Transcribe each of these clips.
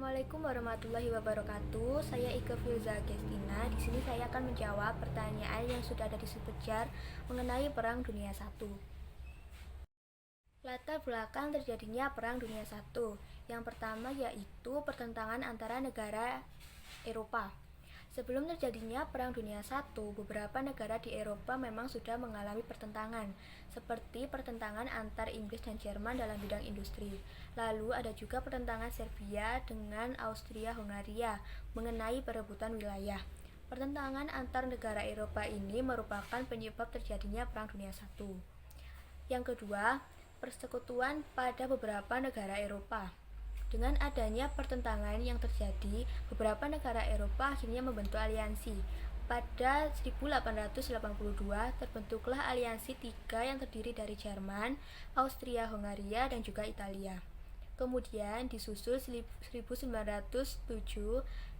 Assalamualaikum warahmatullahi wabarakatuh. Saya Ike Filza Gestina. Di sini saya akan menjawab pertanyaan yang sudah ada di sepejar mengenai Perang Dunia I. Latar belakang terjadinya Perang Dunia I. Yang pertama yaitu pertentangan antara negara Eropa. Sebelum terjadinya Perang Dunia I, beberapa negara di Eropa memang sudah mengalami pertentangan, seperti pertentangan antar Inggris dan Jerman dalam bidang industri. Lalu ada juga pertentangan Serbia dengan Austria-Hungaria mengenai perebutan wilayah. Pertentangan antar negara Eropa ini merupakan penyebab terjadinya Perang Dunia I. Yang kedua, persekutuan pada beberapa negara Eropa. Dengan adanya pertentangan yang terjadi, beberapa negara Eropa akhirnya membentuk aliansi. Pada 1882 terbentuklah aliansi tiga yang terdiri dari Jerman, Austria-Hungaria, dan juga Italia. Kemudian disusul 1907,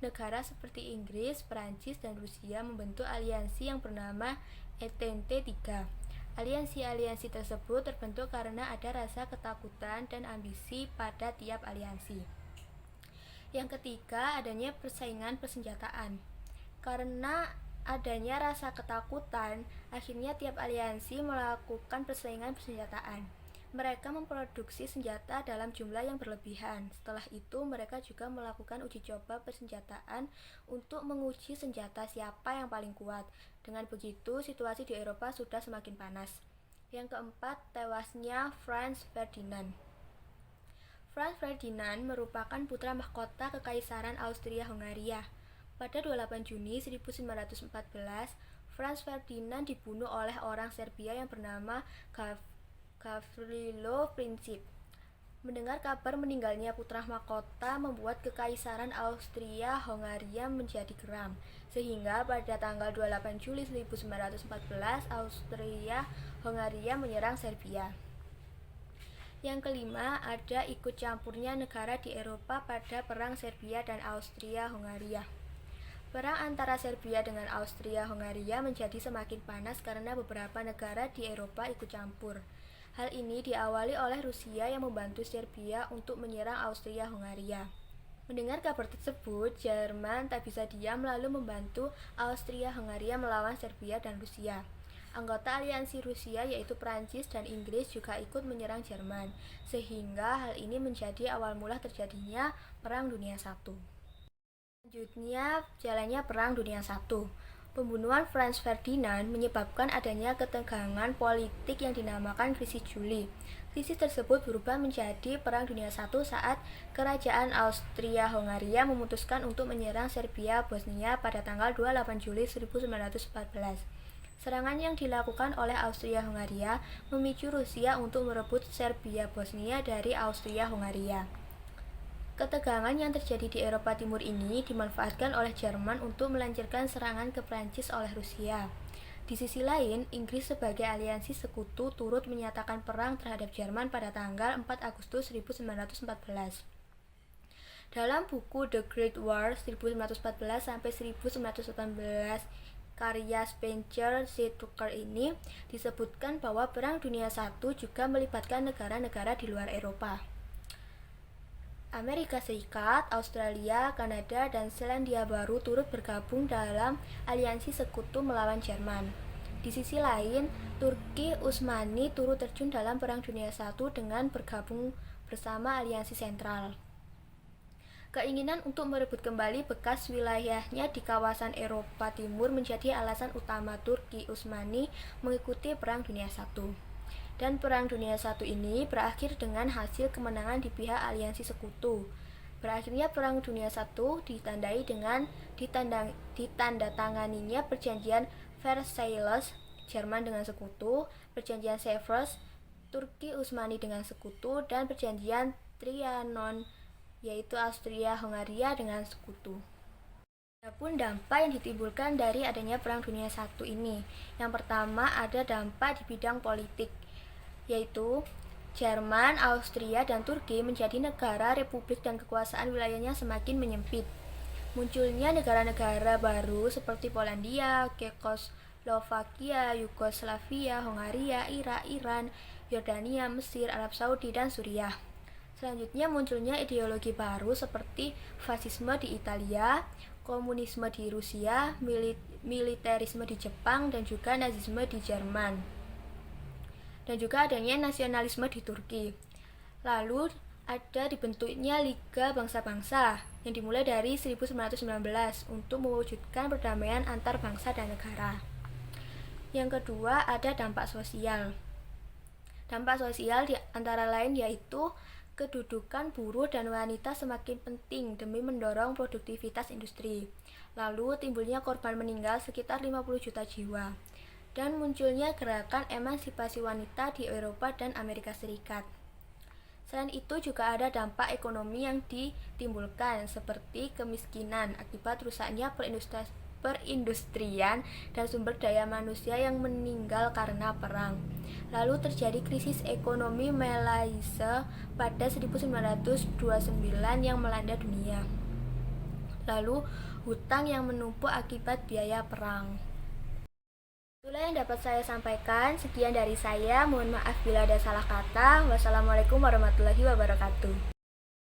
negara seperti Inggris, Perancis, dan Rusia membentuk aliansi yang bernama Entente III. Aliansi-aliansi tersebut terbentuk karena ada rasa ketakutan dan ambisi pada tiap aliansi. Yang ketiga, adanya persaingan persenjataan. Karena adanya rasa ketakutan, akhirnya tiap aliansi melakukan persaingan persenjataan. Mereka memproduksi senjata dalam jumlah yang berlebihan. Setelah itu, mereka juga melakukan uji coba persenjataan untuk menguji senjata siapa yang paling kuat. Dengan begitu, situasi di Eropa sudah semakin panas. Yang keempat, tewasnya Franz Ferdinand. Franz Ferdinand merupakan putra mahkota Kekaisaran Austria-Hungaria. Pada 28 Juni 1914, Franz Ferdinand dibunuh oleh orang Serbia yang bernama Gavrilo Princip. Mendengar kabar meninggalnya putra mahkota membuat Kekaisaran Austria-Hungaria menjadi geram, sehingga pada tanggal 28 Juli 1914 Austria-Hungaria menyerang Serbia. Yang kelima, ada ikut campurnya negara di Eropa pada Perang Serbia dan Austria-Hungaria. Perang antara Serbia dengan Austria-Hungaria menjadi semakin panas karena beberapa negara di Eropa ikut campur. Hal ini diawali oleh Rusia yang membantu Serbia untuk menyerang Austria-Hungaria. Mendengar kabar tersebut, Jerman tak bisa diam lalu membantu Austria-Hungaria melawan Serbia dan Rusia. Anggota aliansi Rusia yaitu Prancis dan Inggris juga ikut menyerang Jerman, sehingga hal ini menjadi awal mula terjadinya Perang Dunia I. Selanjutnya, jalannya Perang Dunia I. Pembunuhan Franz Ferdinand menyebabkan adanya ketegangan politik yang dinamakan Krisis Juli. Krisis tersebut berubah menjadi Perang Dunia I saat Kerajaan Austria-Hungaria memutuskan untuk menyerang Serbia Bosnia pada tanggal 28 Juli 1914. Serangan yang dilakukan oleh Austria-Hungaria memicu Rusia untuk merebut Serbia Bosnia dari Austria-Hungaria. Ketegangan yang terjadi di Eropa Timur ini dimanfaatkan oleh Jerman untuk melancarkan serangan ke Prancis oleh Rusia. Di sisi lain, Inggris sebagai aliansi sekutu turut menyatakan perang terhadap Jerman pada tanggal 4 Agustus 1914. Dalam buku The Great War 1914-1918 karya Spencer C. Tucker ini disebutkan bahwa Perang Dunia I juga melibatkan negara-negara di luar Eropa. Amerika Serikat, Australia, Kanada, dan Selandia Baru turut bergabung dalam aliansi sekutu melawan Jerman. Di sisi lain, Turki Utsmani turut terjun dalam Perang Dunia I dengan bergabung bersama aliansi sentral. Keinginan untuk merebut kembali bekas wilayahnya di kawasan Eropa Timur menjadi alasan utama Turki Utsmani mengikuti Perang Dunia I. Dan Perang Dunia I ini berakhir dengan hasil kemenangan di pihak aliansi sekutu. Berakhirnya Perang Dunia I ditandai dengan ditandatanganinya Perjanjian Versailles, Jerman dengan sekutu, Perjanjian Sevres, Turki Utsmani dengan sekutu, dan Perjanjian Trianon, yaitu Austria-Hungaria dengan sekutu. Adapun dampak yang ditimbulkan dari adanya Perang Dunia I ini, yang pertama ada dampak di bidang politik, yaitu Jerman, Austria, dan Turki menjadi negara republik dan kekuasaan wilayahnya semakin menyempit. Munculnya negara-negara baru seperti Polandia, Cekoslovakia, Yugoslavia, Hongaria, Irak, Iran, Yordania, Mesir, Arab Saudi, dan Suriah. Selanjutnya munculnya ideologi baru seperti fasisme di Italia, komunisme di Rusia, militerisme di Jepang, dan juga nazisme di Jerman. Dan juga adanya nasionalisme di Turki. Lalu ada dibentuknya Liga Bangsa-Bangsa yang dimulai dari 1919 untuk mewujudkan perdamaian antar bangsa dan negara. Yang kedua ada dampak sosial. Dampak sosial di antara lain yaitu kedudukan buruh dan wanita semakin penting demi mendorong produktivitas industri. Lalu timbulnya korban meninggal sekitar 50 juta jiwa. Dan munculnya gerakan emansipasi wanita di Eropa dan Amerika Serikat. Selain itu juga ada dampak ekonomi yang ditimbulkan seperti kemiskinan akibat rusaknya perindustrian dan sumber daya manusia yang meninggal karena perang. Lalu terjadi krisis ekonomi Malaysia pada 1929 yang melanda dunia. Lalu hutang yang menumpuk akibat biaya perang. Itulah yang dapat saya sampaikan. Sekian dari saya. Mohon maaf bila ada salah kata. Wassalamualaikum warahmatullahi wabarakatuh.